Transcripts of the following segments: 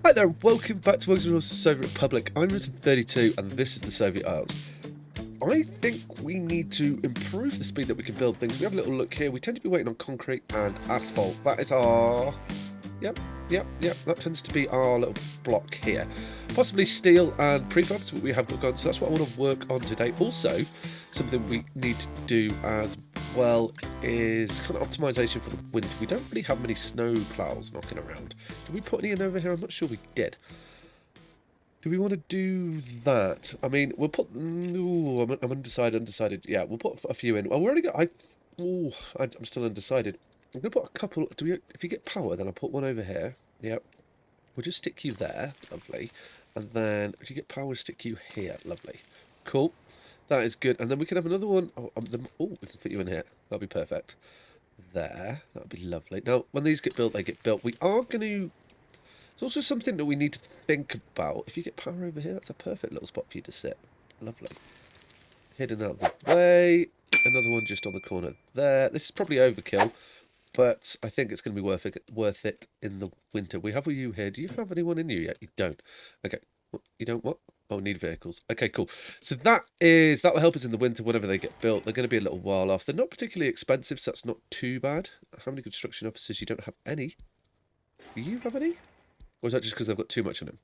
Hi there, welcome back to Works and Horses Soviet Republic. I'm Risen32 and this is the Soviet Isles. I think we need to improve the speed that we can build things. We have a little look here. We tend to be waiting on concrete and asphalt. That is our... Yep, that tends to be our little block here. Possibly steel and prefabs, but we have got gone, so that's what I want to work on today. Also, something we need to do as well is kind of optimization for the winter. We don't really have many snow plows knocking around. Did we put any in over here? I'm not sure we did. Do we want to do that? I mean, we'll put... Ooh, I'm undecided. Yeah, we'll put a few in. Well, we already got... I'm still undecided. I'm going to put a couple... if you get power, then I'll put one over here. Yep. We'll just stick you there. Lovely. And then if you get power, we'll stick you here. Lovely. Cool. That is good. And then we can have another one. Oh, we can fit you in here. That'll be perfect. There. That'll be lovely. Now, when these get built, they get built. We are going to... It's also something that we need to think about. If you get power over here, that's a perfect little spot for you to sit. Lovely. Hidden out of the way. Another one just on the corner there. This is probably overkill, but I think it's going to be worth it in the winter. We have you here. Do you have anyone in you yet? You don't. Okay. You don't what? Oh, need vehicles. Okay, cool. So that will help us in the winter whenever they get built. They're going to be a little while off. They're not particularly expensive, so that's not too bad. How many construction officers? You don't have any. Do you have any? Or is that just because I've got too much on him?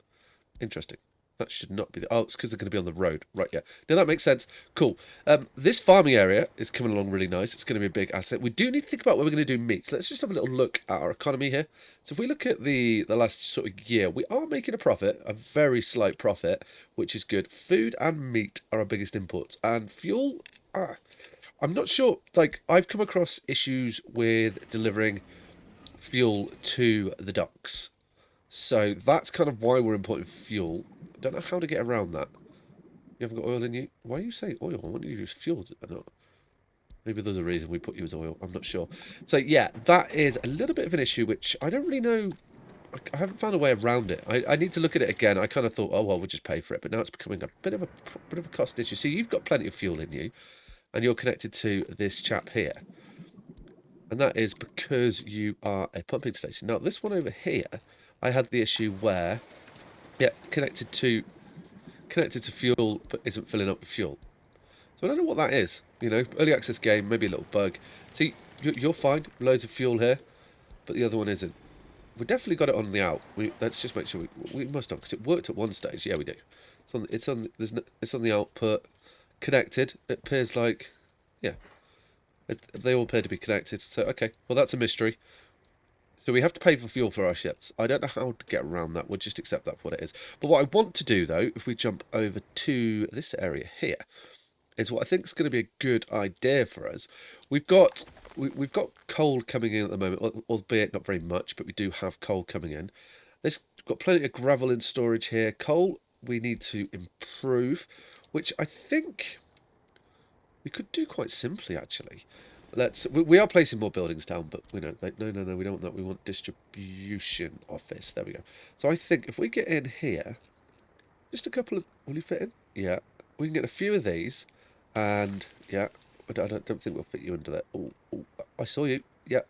Interesting. That should not be... Oh, it's because they're going to be on the road. Right, yeah. No, that makes sense. Cool. This farming area is coming along really nice. It's going to be a big asset. We do need to think about where we're going to do meat. So let's just have a little look at our economy here. So if we look at the last sort of year, we are making a profit, a very slight profit, which is good. Food and meat are our biggest imports. And fuel... I'm not sure. Like, I've come across issues with delivering fuel to the docks. So that's kind of why we're importing fuel. I don't know how to get around that. You haven't got oil in you? Why are you saying oil? Why don't you use fuel? Maybe there's a reason we put you as oil. I'm not sure. So yeah, that is a little bit of an issue, which I don't really know. I haven't found a way around it. I need to look at it again. I kind of thought, oh, well, we'll just pay for it. But now it's becoming a bit of a cost issue. So you've got plenty of fuel in you, and you're connected to this chap here. And that is because you are a pumping station. Now, this one over here... I had the issue where, yeah, connected to fuel, but isn't filling up with fuel. So I don't know what that is. You know, early access game, maybe a little bug. See, you're fine, loads of fuel here, but the other one isn't. We definitely got it on the out. Let's just make sure we must have, because it worked at one stage. Yeah, we do. It's on the output, connected. It appears like, yeah, they all appear to be connected. So okay, well that's a mystery. So we have to pay for fuel for our ships. I don't know how to get around that. We'll just accept that for what it is. But what I want to do, though, if we jump over to this area here, is what I think is going to be a good idea for us. We've got coal coming in at the moment, albeit not very much, but we do have coal coming in. We've got plenty of gravel in storage here. Coal we need to improve, which I think we could do quite simply, actually. We are placing more buildings down, but we know no, we don't want that. We want distribution office. There we go. So I think if we get in here, just a couple of... Will you fit in? Yeah. We can get a few of these, and yeah, I don't think we'll fit you into that. Oh, I saw you. Yeah.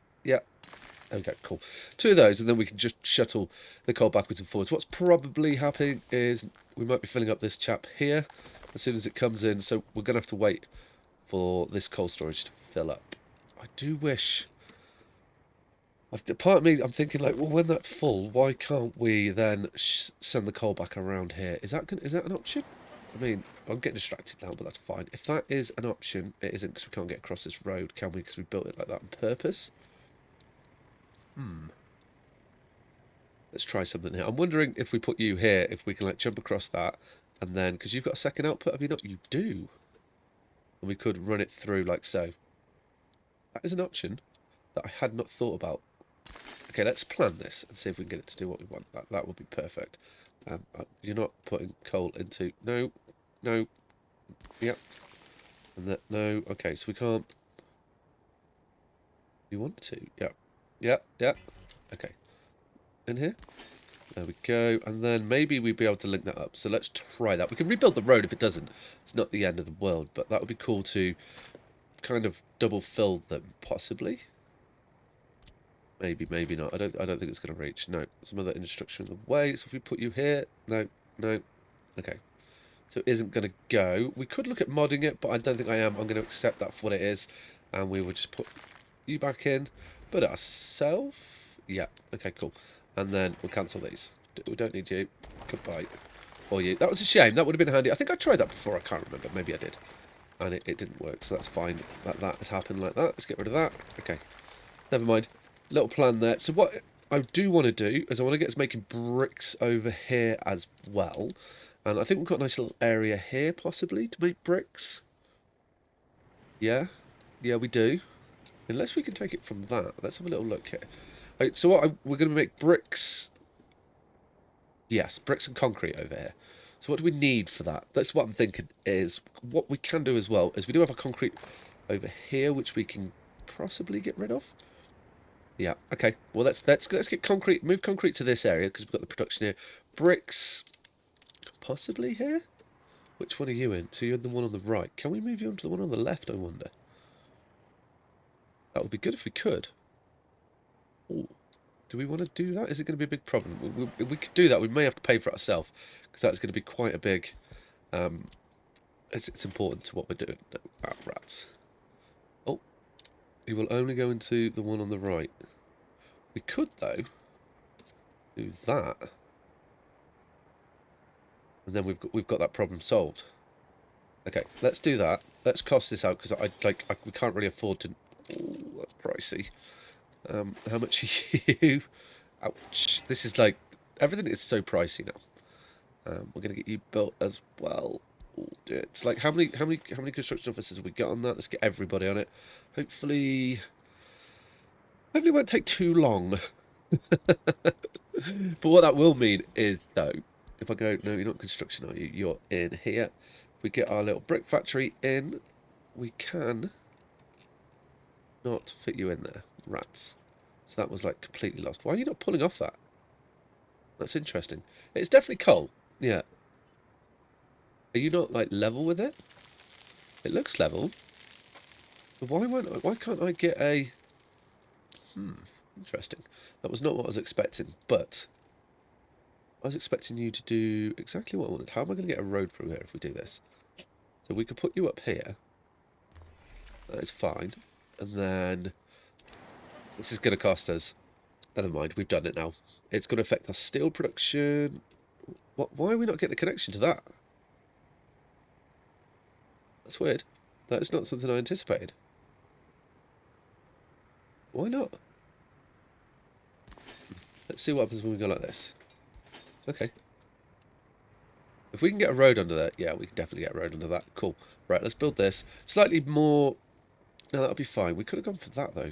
Okay, cool. Two of those, and then we can just shuttle the coal backwards and forwards. What's probably happening is we might be filling up this chap here as soon as it comes in, so we're going to have to wait for this coal storage to fill up. I do wish... Part of me, I'm thinking, like, well, when that's full, why can't we then send the coal back around here? Is that an option? I mean, I'm getting distracted now, but that's fine. If that is an option, it isn't, because we can't get across this road, can we? Because we built it like that on purpose. Let's try something here. I'm wondering if we put you here, if we can, like, jump across that, and then, because you've got a second output, have you not? You do. And we could run it through like so. That is an option that I had not thought about. Okay, let's plan this and see if we can get it to do what we want. That would be perfect. You're not putting coal into... No. Yep. And that... No. Okay, so we can't... You want to? Yep. Okay. In here? There we go. And then maybe we'd be able to link that up. So let's try that. We can rebuild the road if it doesn't. It's not the end of the world, but that would be cool to kind of double fill them, possibly. Maybe, maybe not. I don't think it's going to reach. No. Some other infrastructure in the way. So if we put you here, no, no. Okay. So it isn't going to go. We could look at modding it, but I don't think I am. I'm going to accept that for what it is, and we will just put you back in. But ourselves, yeah. Okay, cool. And then we'll cancel these. We don't need you. Goodbye. Or you. That was a shame. That would have been handy. I think I tried that before. I can't remember. Maybe I did. And it didn't work, so that's fine. That has happened like that. Let's get rid of that. Okay. Never mind. Little plan there. So what I do want to do is I want to get us making bricks over here as well. And I think we've got a nice little area here, possibly, to make bricks. Yeah? Yeah, we do. Unless we can take it from that. Let's have a little look here. Right, so we're going to make bricks. Yes, bricks and concrete over here. So what do we need for that? That's what I'm thinking is, what we can do as well is we do have a concrete over here, which we can possibly get rid of. Yeah, okay. Well, let's get concrete, move concrete to this area because we've got the production here. Bricks, possibly here? Which one are you in? So you're the one on the right. Can we move you onto the one on the left, I wonder? That would be good if we could. Ooh. Do we want to do that? Is it going to be a big problem? If we could do that, we may have to pay for it ourselves, because that's going to be quite a big... it's important to what we're doing. No, rats. Oh, we will only go into the one on the right. We could, though, do that, and then we've got that problem solved. Okay, let's do that. Let's cost this out, because we can't really afford to... Ooh, that's pricey. How much are you? Ouch. This is like... Everything is so pricey now. We're going to get you built as well. Ooh, it's like, how many construction officers have we got on that? Let's get everybody on it. Hopefully it won't take too long. But what that will mean is, though, if I go... No, you're not construction, are you? You're in here. If we get our little brick factory in, we can not fit you in there. Rats. So that was like completely lost. Why are you not pulling off that? That's interesting. It's definitely coal. Yeah. Are you not like level with it? It looks level. But why can't I get a... Interesting. That was not what I was expecting, but I was expecting you to do exactly what I wanted. How am I going to get a road through here if we do this? So we could put you up here. That is fine. And then this is going to cost us... Never mind, we've done it now. It's going to affect our steel production. Why are we not getting a connection to that? That's weird. That is not something I anticipated. Why not? Let's see what happens when we go like this. Okay. If we can get a road under there, yeah, we can definitely get a road under that. Cool. Right, let's build this. Slightly more... No, that'll be fine. We could have gone for that, though.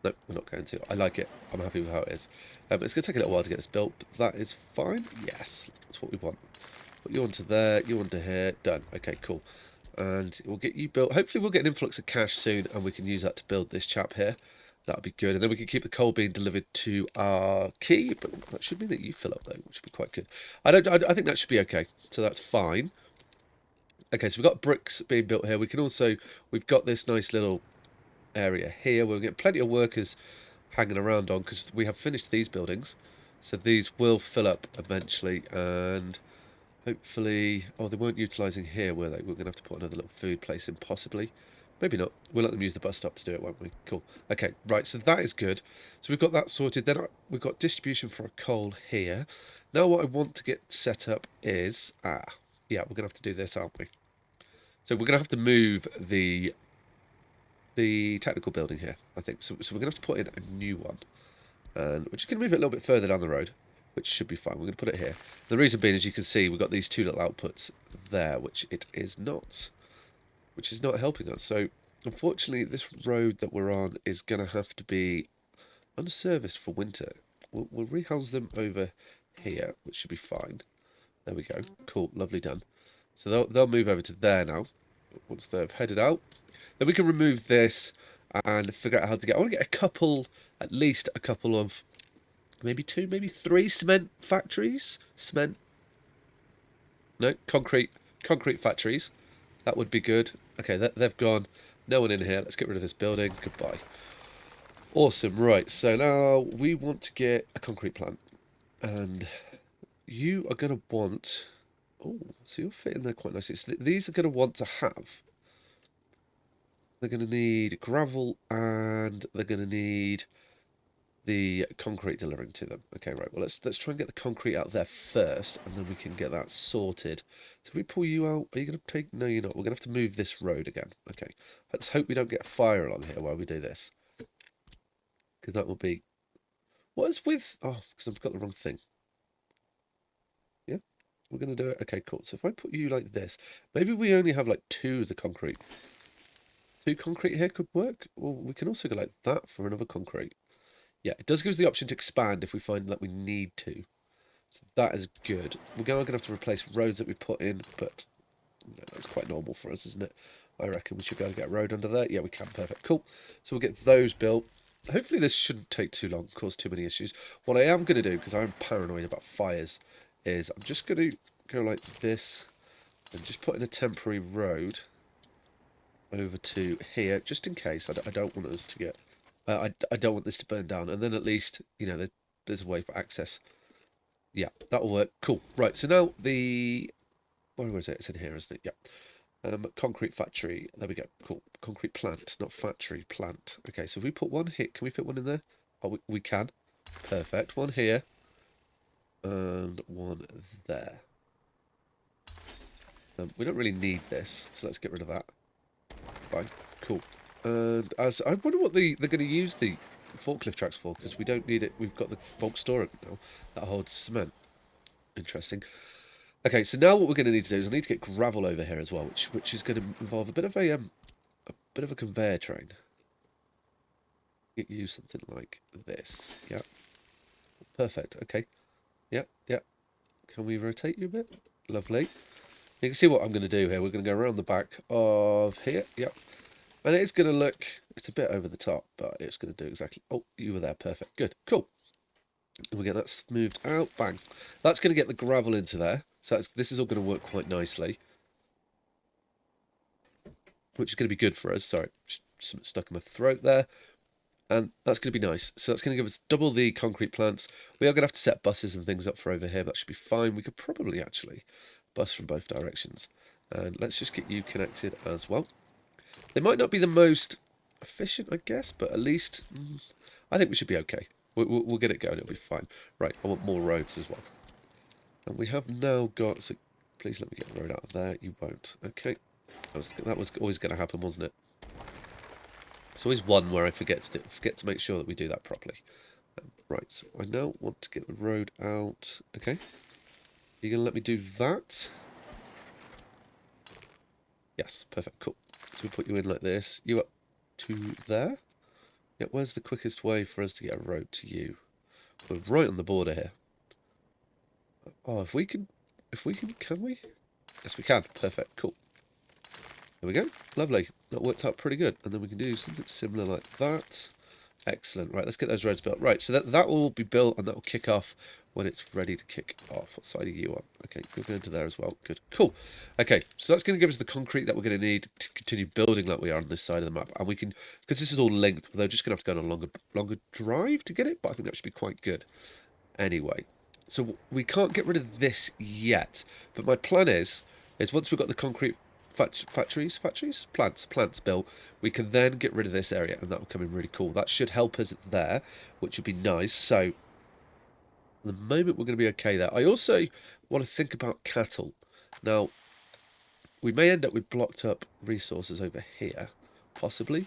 No, we're not going to. I like it. I'm happy with how it is. It's going to take a little while to get this built, but that is fine. Yes, that's what we want. Put you onto there, you onto here. Done. Okay, cool. And we'll get you built. Hopefully we'll get an influx of cash soon, and we can use that to build this chap here. That'll be good. And then we can keep the coal being delivered to our key, but that should mean that you fill up, though, which would be quite good. I think that should be okay. So that's fine. Okay, so we've got bricks being built here. We've got this nice little area here. We'll get plenty of workers hanging around on because we have finished these buildings. So these will fill up eventually, and hopefully... Oh, they weren't utilising here, were they? We're going to have to put another little food place in, possibly. Maybe not. We'll let them use the bus stop to do it, won't we? Cool. Okay, right, so that is good. So we've got that sorted. Then we've got distribution for our coal here. Now what I want to get set up is... yeah, we're going to have to do this, aren't we? So we're going to have to move the technical building here, I think. So we're going to have to put in a new one. And we're just going to move it a little bit further down the road, which should be fine. We're going to put it here. The reason being, as you can see, we've got these two little outputs there, which is not helping us. So unfortunately, this road that we're on is going to have to be unserviced for winter. We'll rehouse them over here, which should be fine. There we go. Cool, lovely done. So they'll move over to there now, once they've headed out. Then we can remove this and figure out how to get... I want to get at least a couple of, maybe 2, maybe 3 cement factories? No, concrete factories. That would be good. Okay, they've gone. No one in here. Let's get rid of this building. Goodbye. Awesome, right. So now we want to get a concrete plant. And you are going to want... Oh, so you'll fit in there quite nicely. So these are going to want to have... They're going to need gravel and they're going to need the concrete delivering to them. Okay, right. Well, let's try and get the concrete out there first, and then we can get that sorted. So we pull you out. Are you going to take? No, you're not. We're going to have to move this road again. Okay. Let's hope we don't get a fire along here while we do this, because that will be. What is with? Oh, because I've got the wrong thing. Yeah, we're going to do it. Okay, cool. So if I put you like this, maybe we only have like two of the concrete. Two concrete here could work. Well, we can also go like that for another concrete. Yeah, it does give us the option to expand if we find that we need to. So that is good. We're going to have to replace roads that we put in, but that's quite normal for us, isn't it? I reckon we should be able to get a road under there. Yeah, we can. Perfect. Cool. So we'll get those built. Hopefully this shouldn't take too long, cause too many issues. What I am going to do, because I'm paranoid about fires, is I'm just going to go like this and just put in a temporary road over to here, just in case. I don't want us to get... I don't want this to burn down. And then at least, you know, there's a way for access. Yeah, that'll work. Cool. Right, so now the... Where was it? It's in here, isn't it? Yeah. Concrete factory. There we go. Cool. Concrete plant, not factory, plant. Okay, so if we put one here, can we fit one in there? Oh, we can. Perfect. One here. And one there. We don't really need this, so let's get rid of that. Fine. Cool. And as I wonder what they're going to use the forklift tracks for, because we don't need it. We've got the bulk storage now that holds cement. Interesting. Okay, so now what we're going to need to do is I need to get gravel over here as well, which is going to involve a bit of a conveyor train. Get you something like this. Yeah. Perfect. Okay. Yeah, yeah. Can we rotate you a bit? Lovely. You can see what I'm going to do here. We're going to go around the back of here. Yep. And it's going to look, it's a bit over the top, but it's going to do exactly... Oh, you were there. Perfect. Good. Cool. We'll get that smoothed out. Bang. That's going to get the gravel into there. So this is all going to work quite nicely. Which is going to be good for us. Sorry, something stuck in my throat there. And that's going to be nice. So that's going to give us double the concrete plants. We are going to have to set buses and things up for over here. But that should be fine. We could probably actually bus from both directions. And let's just get you connected as well. They might not be the most efficient, I guess, but at least I think we should be okay. We'll get it going. It'll be fine. Right, I want more roads as well. And we have now got... So please let me get the road out of there. You won't. Okay. That was always going to happen, wasn't it? It's always one where I forget to make sure that we do that properly. Right, so I now want to get the road out. Okay. You're going to let me do that? Yes, perfect, cool. So we put you in like this. You up to there? Yeah, where's the quickest way for us to get a road to you? We're right on the border here. Oh, if we can, can we? Yes, we can. Perfect, cool. There we go. Lovely. That worked out pretty good. And then we can do something similar like that. Excellent. Right, let's get those roads built. Right, so that will be built and that will kick off when it's ready to kick off. What side are you on? Okay, you're going to there as well. Good. Cool. Okay, so that's going to give us the concrete that we're going to need to continue building like we are on this side of the map. And we can, because this is all linked, they're just going to have to go on a longer drive to get it, but I think that should be quite good. Anyway, so we can't get rid of this yet, but my plan is once we've got the concrete plants built, we can then get rid of this area and that will come in really cool. That should help us there, which would be nice. So at the moment we're going to be okay there. I also want to think about cattle. Now, we may end up with blocked up resources over here, possibly.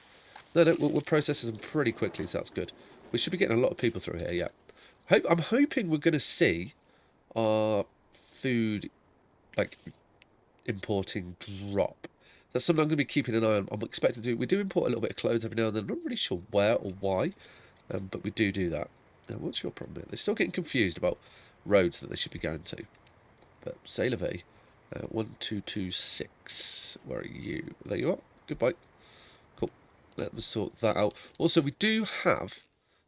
No, we'll process them pretty quickly, so that's good. We should be getting a lot of people through here, yeah. I'm hoping we're going to see our food, like, importing drop. That's something I'm going to be keeping an eye on. I'm expecting to do. We do import a little bit of clothes every now and then. I'm not really sure where or why, but we do that. Now, what's your problem here? They're still getting confused about roads that they should be going to. But say la vie. 1226. Where are you? There you are. Goodbye. Cool. Let me sort that out. Also, we do have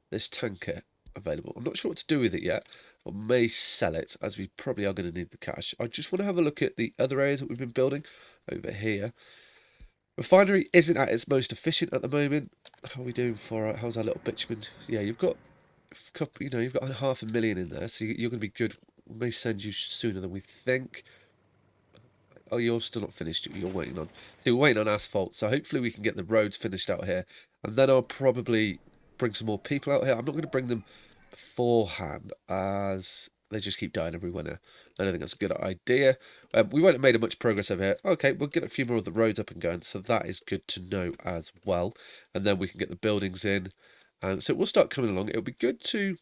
this tanker available. I'm not sure what to do with it yet. I may sell it, as we probably are going to need the cash. I just want to have a look at the other areas that we've been building over here. Refinery isn't at its most efficient at the moment. How are we doing for how's our little bitumen? Yeah, you've got a couple, you've got 500,000 in there, so you're going to be good. We may send you sooner than we think. Oh, you're still not finished. You're waiting on. So we're waiting on asphalt. So hopefully we can get the roads finished out here, and then I'll probably bring some more people out here. I'm not going to bring them beforehand, as they just keep dying every winter. I don't think that's a good idea. We won't have made much progress over here. Okay, we'll get a few more of the roads up and going, so that is good to know as well. And then we can get the buildings in, and so we'll start coming along. It'll be good to.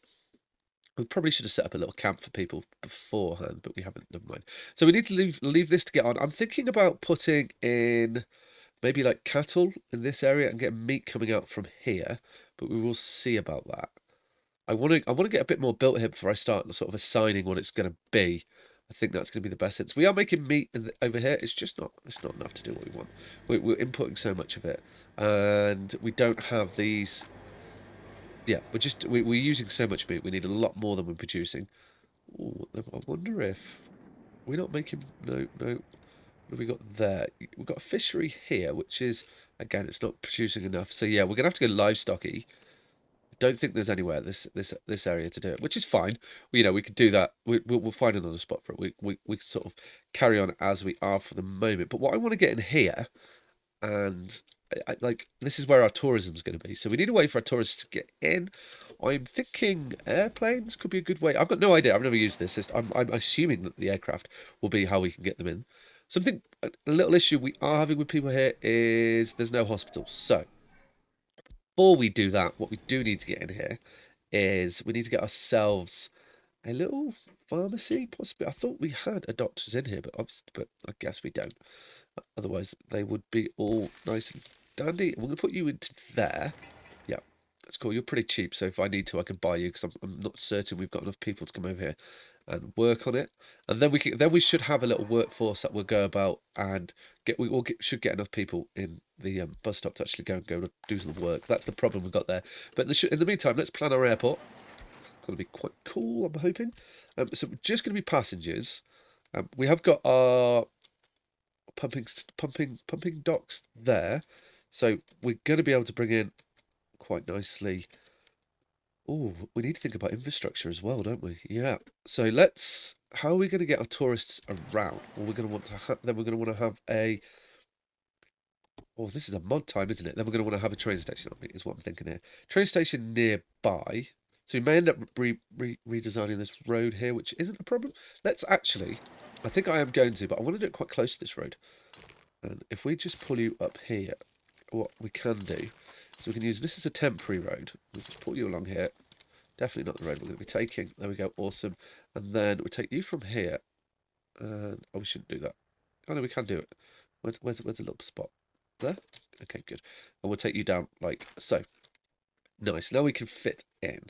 We probably should have set up a little camp for people beforehand, but we haven't. Never mind. So we need to leave this to get on. I'm thinking about putting in maybe like cattle in this area and get meat coming out from here, but we will see about that. I want to get a bit more built here before I start sort of assigning what it's going to be. I think that's going to be the best sense. We are making meat over here. It's just not. It's not enough to do what we want. We're inputting so much of it, and we don't have these. Yeah, we're using so much meat. We need a lot more than we're producing. Ooh, I wonder if we're not making. No, no. What have we got there? We've got a fishery here, which is again, it's not producing enough. So yeah, we're gonna have to go livestocky. Don't think there's anywhere this area to do it, which is fine. We could do that. We'll find another spot for it. We can sort of carry on as we are for the moment. But what I want to get in here, and like this is where our tourism is going to be. So we need a way for our tourists to get in. I'm thinking airplanes could be a good way. I've got no idea. I've never used this. I'm assuming that the aircraft will be how we can get them in. Something a little issue we are having with people here is there's no hospital. So before we do that, what we do need to get in here is we need to get ourselves a little pharmacy, possibly. I thought we had a doctor's in here, but I guess we don't. Otherwise, they would be all nice and dandy. We're going to put you into there. Yeah, that's cool. You're pretty cheap, so if I need to, I can buy you because I'm not certain we've got enough people to come over here and work on it. And then we should have a little workforce that will go about and should get enough people in the bus stop to actually go and do some work. That's the problem we've got there. But in the meantime, let's plan our airport. It's going to be quite cool, I'm hoping. So we're just going to be passengers. We have got our pumping docks there, so we're going to be able to bring in quite nicely. Oh, we need to think about infrastructure as well, don't we? Yeah. So how are we going to get our tourists around? Well, we're going to want to then we're going to want to have a. Oh, this is a mod time, isn't it? Then we're going to want to have a train station on me, is what I'm thinking here. Train station nearby. So we may end up redesigning this road here, which isn't a problem. Let's actually, I think I am going to, but I want to do it quite close to this road. And if we just pull you up here, what we can do is we can use, this is a temporary road. We'll just pull you along here. Definitely not the road we're going to be taking. There we go, awesome. And then we take you from here. And, oh, we shouldn't do that. Oh, no, we can do it. Where's the little spot? There? Okay, good. And we'll take you down like so. Nice. Now we can fit in.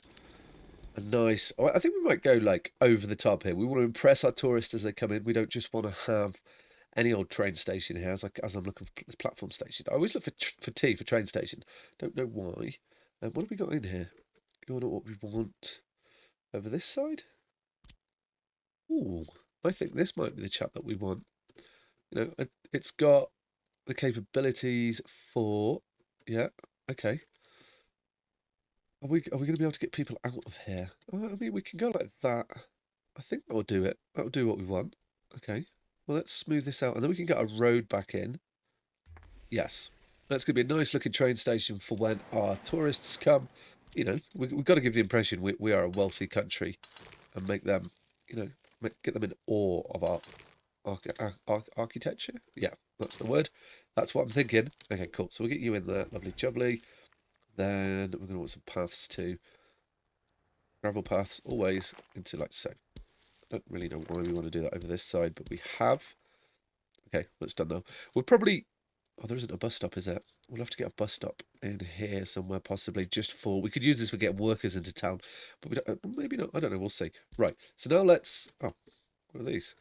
A nice. Oh, I think we might go like over the top here. We want to impress our tourists as they come in. We don't just want to have any old train station here. As I'm looking for this platform station, I always look for T for train station. Don't know why. What have we got in here? You know what we want over this side? Ooh, I think this might be the chap that we want. It's got the capabilities for. Yeah. Okay. Are we going to be able to get people out of here? I mean, we can go like that. I think that will do it. That will do what we want. Okay. Well, let's smooth this out, and then we can get a road back in. Yes. That's going to be a nice looking train station for when our tourists come. We've got to give the impression we are a wealthy country and make them, get them in awe of our architecture. Yeah, that's the word. That's what I'm thinking. Okay, cool. So we'll get you in there. Lovely jubbly. Then we're going to want some paths too. Gravel paths, always into like so. I don't really know why we want to do that over this side, but we have. Okay, that's done now. We'll probably. Oh, there isn't a bus stop, is there? We'll have to get a bus stop in here somewhere, possibly just for. We could use this for getting workers into town, but we don't. Maybe not. I don't know. We'll see. Right. So now let's. Oh, what are these?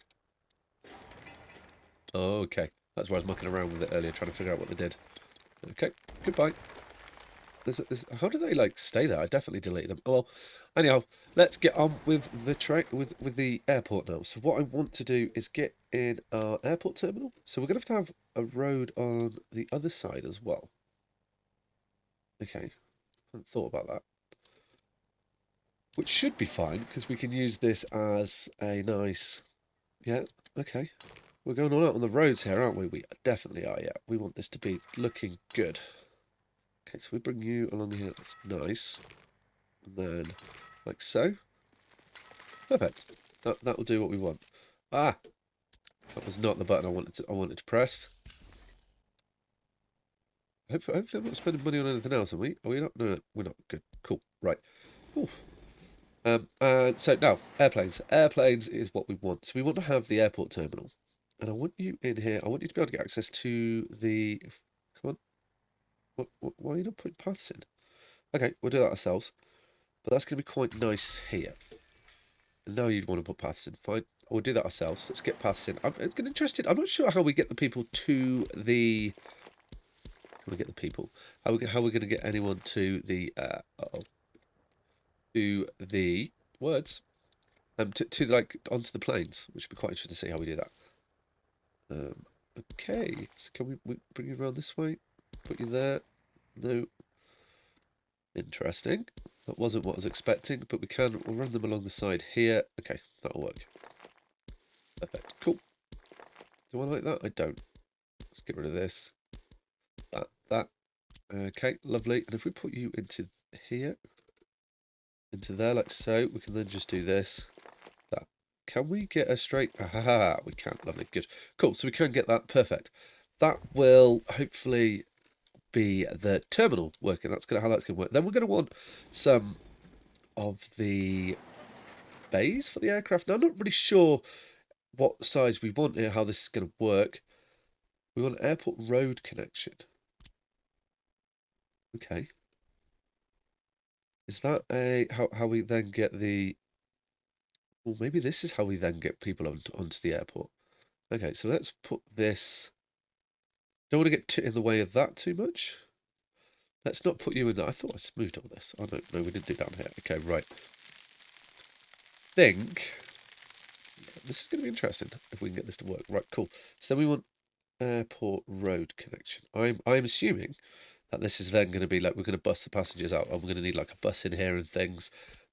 Oh, okay. That's why I was mucking around with it earlier, trying to figure out what they did. Okay. Goodbye. How do they like stay there? I definitely deleted them. Oh, well, anyhow, let's get on with the train with the airport now. So what I want to do is get in our airport terminal. So we're gonna have to have a road on the other side as well? Okay, hadn't thought about that. Which should be fine, because we can use this as a nice... Yeah, okay. We're going all out on the roads here, aren't we? We definitely are, yeah. We want this to be looking good. Okay, so we bring you along here. That's nice. And then, like so. Perfect. That will do what we want. Ah! That was not the button I wanted to press. Hopefully I'm not spending money on anything else, are we? Are we not? No, we're not. Good. Cool. Right. Ooh. And so now, airplanes. Airplanes is what we want. So we want to have the airport terminal. And I want you in here. I want you to be able to get access to the... Come on. Why are you not putting paths in? Okay, we'll do that ourselves. But that's going to be quite nice here. And now you'd want to put paths in. Fine. We'll do that ourselves. Let's get paths in. I'm interested. I'm not sure how we get the people to the... How we get the people? How we're going to get anyone to the... to the words. To like onto the planes, which would be quite interesting to see how we do that. Okay, so can we bring you around this way? Put you there? No. Interesting. That wasn't what I was expecting, but we'll run them along the side here. Okay, that'll work. Perfect. Cool. Do I like that? I don't. Let's get rid of this. That. Okay, lovely. And if we put you into here, into there like so, we can then just do this. That. Can we get a straight... Ah, we can. Lovely. Good. Cool. So we can get that. Perfect. That will hopefully be the terminal working. That's how that's going to work. Then we're going to want some of the bays for the aircraft. Now, I'm not really sure what size we want here, how this is going to work. We want an airport road connection. Okay. Is that how we then get the... Well, maybe this is how we then get people onto the airport. Okay, so let's put this... Don't want to get in the way of that too much. Let's not put you in there. I thought I smoothed all this. Oh, no, we didn't do down here. Okay, right. Think... This is going to be interesting if we can get this to work. Right, cool. So then we want airport road connection. I'm assuming that this is then going to be like we're going to bus the passengers out and we're going to need like a bus in here and things.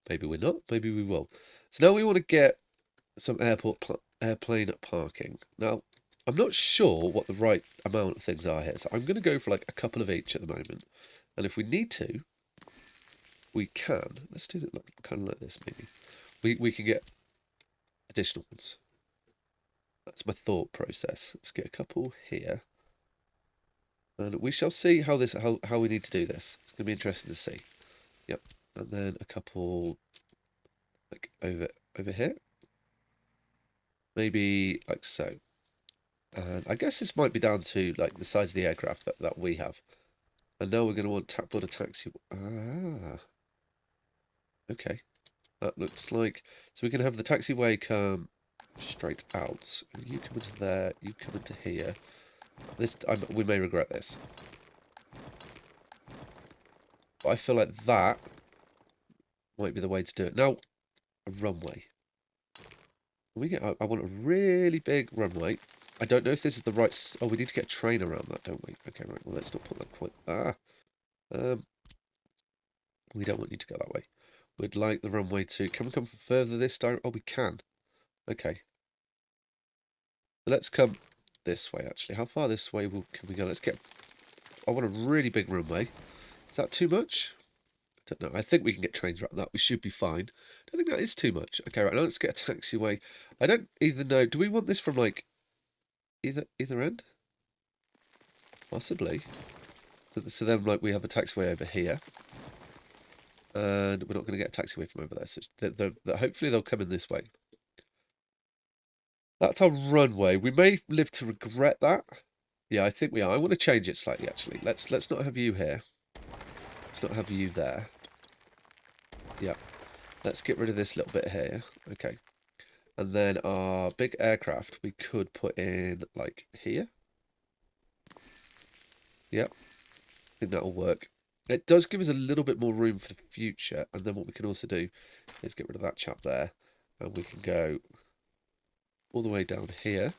Maybe we're not. Maybe we will. So now we want to get some airplane parking. Now, I'm not sure what the right amount of things are here. So I'm going to go for like a couple of each at the moment. And if we need to, we can. Let's do it kind of like this maybe. We can get additional ones. That's my thought process. Let's get a couple here. And we shall see how we need to do this. It's going to be interesting to see. Yep. And then a couple like over here. Maybe like so. And I guess this might be down to like the size of the aircraft that we have. And now we're going to want build a taxi. Ah. Okay. That looks like... So we can have the taxiway come straight out. You come into there. You come into here. We may regret this. But I feel like that might be the way to do it. Now, a runway. I want a really big runway. I don't know if this is the right... Oh, we need to get a train around that, don't we? Okay, right. Well, let's not put that quite... we don't want you to go that way. We'd like the runway to... Can we come further this direction? Oh, we can. Okay. Let's come this way, actually. How far this way can we go? Let's get... I want a really big runway. Is that too much? I don't know. I think we can get trains around that. We should be fine. I don't think that is too much. Okay, right. Now let's get a taxiway. I don't even know. Do we want this from, like, either end? Possibly. So then, like, we have a taxiway over here. And we're not going to get a taxiway from over there. So hopefully they'll come in this way. That's our runway. We may live to regret that. Yeah, I think we are. I want to change it slightly, actually. Let's not have you here. Let's not have you there. Yeah. Let's get rid of this little bit here. Okay. And then our big aircraft we could put in, like, here. Yep. I think that'll work. It does give us a little bit more room for the future. And then what we can also do is get rid of that chap there. And we can go all the way down here.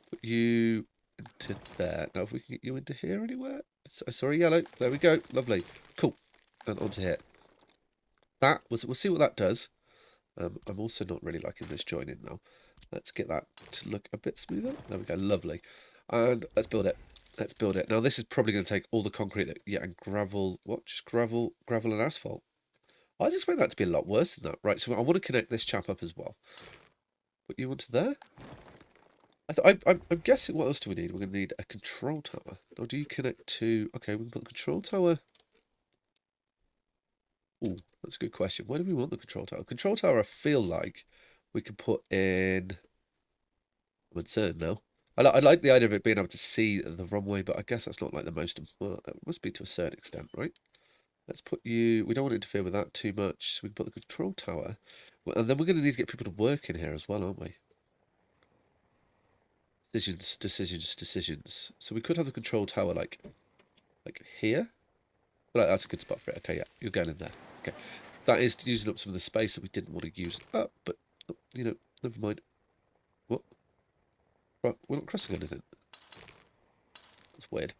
Put you into there. Now, if we can get you into here anywhere. Sorry, yellow. There we go. Lovely. Cool. And onto here. We'll see what that does. I'm also not really liking this joining now. Let's get that to look a bit smoother. There we go. Lovely. And let's build it. Let's build it. Now, this is probably going to take all the concrete and gravel. What? Just gravel and asphalt. I was expecting that to be a lot worse than that. Right, so I want to connect this chap up as well. Put you onto there. I'm guessing, what else do we need? We're going to need a control tower. Or do you connect to... Okay, we can put the control tower... Ooh, that's a good question. Where do we want the control tower? Control tower, I feel like we can put in... I'm uncertain now. I like the idea of it being able to see the runway, but I guess that's not like the most... Well, it must be to a certain extent, right? Let's put you... We don't want to interfere with that too much, so we can put the control tower. And then we're going to need to get people to work in here as well, aren't we? Decisions. So we could have the control tower like here. Well, that's a good spot for it. Okay, yeah, you're going in there. Okay, that is using up some of the space that we didn't want to use up, but you know, never mind. What? Right, we're not crossing anything. That's weird.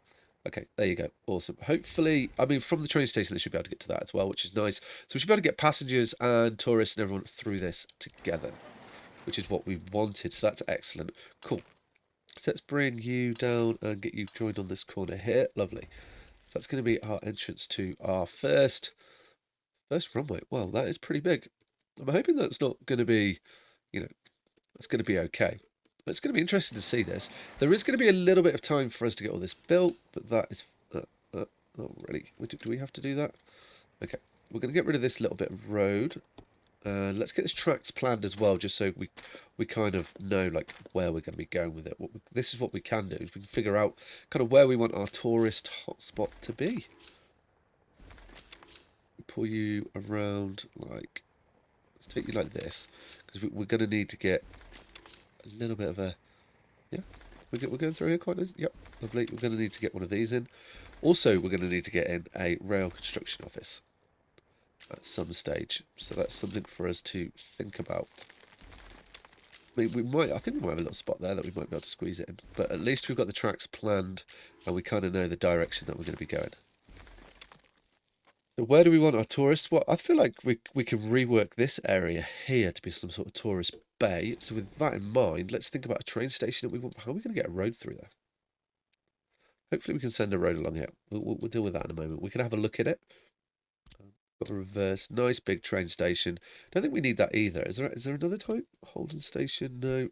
Okay, there you go. Awesome. Hopefully, I mean, from the train station, they should be able to get to that as well, which is nice. So we should be able to get passengers and tourists and everyone through this together, which is what we wanted. So that's excellent. Cool. So let's bring you down and get you joined on this corner here. Lovely. So that's going to be our entrance to our first runway. Wow, that is pretty big. I'm hoping that's not going to be, you know, it's going to be okay. It's going to be interesting to see this. There is going to be a little bit of time for us to get all this built, but that is not really. Do we have to do that? Okay, we're going to get rid of this little bit of road. Let's get this tracks planned as well, just so we kind of know like where we're going to be going with it. This is what we can do, is we can figure out kind of where we want our tourist hotspot to be. Pull you around like, let's take you like this, because we're going to need to get a little bit of a, yeah, we're going through here quite nice. Yep, lovely. We're going to need to get one of these in. Also, we're going to need to get in a rail construction office at some stage, so that's something for us to think about. I think we might have a little spot there that we might be able to squeeze it in, but at least we've got the tracks planned and we kind of know the direction that we're going to be going. So where do we want our tourists? Well, I feel like we can rework this area here to be some sort of tourist bay. So with that in mind, let's think about a train station that we want. How are we going to get a road through there? Hopefully we can send a road along here. We'll deal with that in a moment. We can have a look at it. Got a reverse, nice big train station. Don't think we need that either. Is there another type? Holden station? No.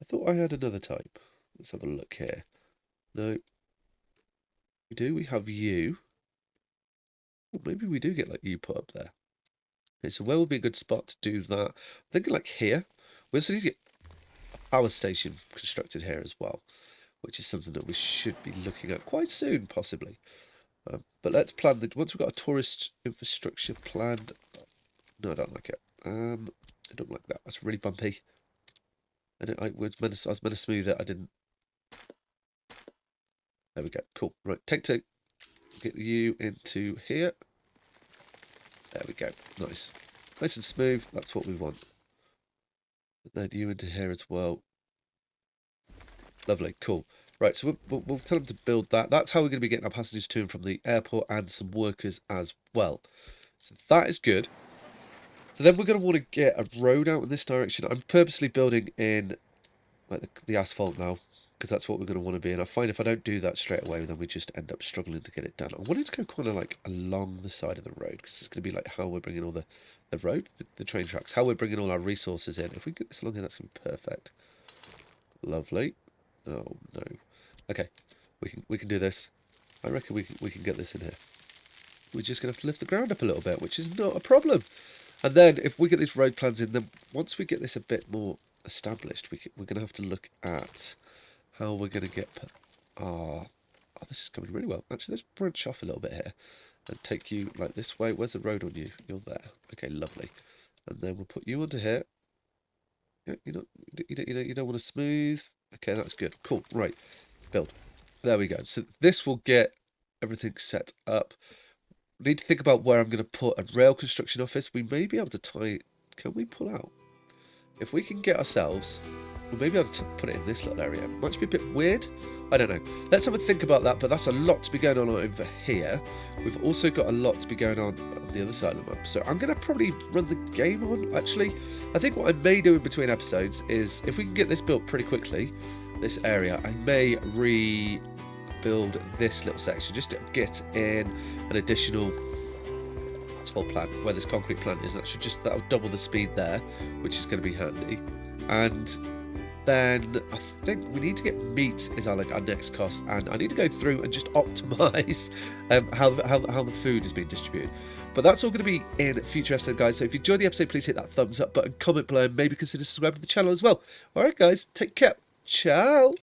I thought I had another type. Let's have a look here. No. We do. We have you. Well, maybe we do get like you put up there. Okay, so where would be a good spot to do that? I'm thinking like here. We also need to get a power station constructed here as well, which is something that we should be looking at quite soon, possibly. But let's plan once we've got a tourist infrastructure planned. No, I don't like it. I don't like that. That's really bumpy. I was meant to smooth it. I didn't. There we go. Cool. Right, take two. Get you into here. There we go. Nice. Nice and smooth. That's what we want. And then you into here as well. Lovely. Cool. Right, so we'll tell them to build that. That's how we're going to be getting our passengers to and from the airport and some workers as well. So that is good. So then we're going to want to get a road out in this direction. I'm purposely building in like the asphalt now, because that's what we're going to want to be. And I find if I don't do that straight away, then we just end up struggling to get it done. I wanted to go kind of like along the side of the road, because it's going to be like how we're bringing all the road, the train tracks, how we're bringing all our resources in. If we get this along here, that's going to be perfect. Lovely. Oh no. Okay, we can do this. I reckon we can get this in here. We're just gonna have to lift the ground up a little bit, which is not a problem. And then if we get these road plans in, then once we get this a bit more established, we're gonna have to look at how we're gonna get. Oh, this is coming really well. Actually, let's branch off a little bit here and take you like this way. Where's the road on you? You're there. Okay, lovely. And then we'll put you onto here. Yeah, you don't want to smooth. Okay, that's good. Cool. Right. Build. There we go. So this will get everything set up. We need to think about where I'm going to put a rail construction office. We may be able to tie. Can we pull out? if we can get ourselves, well, maybe I'll put it in this little area. It might be a bit weird. I don't know. Let's have a think about that, but that's a lot to be going on over here. We've also got a lot to be going on the other side of the map. So I'm going to probably run the game on, actually. I think what I may do in between episodes is, if we can get this built pretty quickly, this area, I may rebuild this little section just to get in an additional asphalt plant where this concrete plant is. That'll double the speed there, which is going to be handy. And then I think we need to get meat is our next cost, and I need to go through and just optimize how the food is being distributed. But that's all going to be in future episodes, guys. So if you enjoyed the episode, please hit that thumbs up button, comment below, and maybe consider subscribing to the channel as well. All right, guys, take care. Ciao.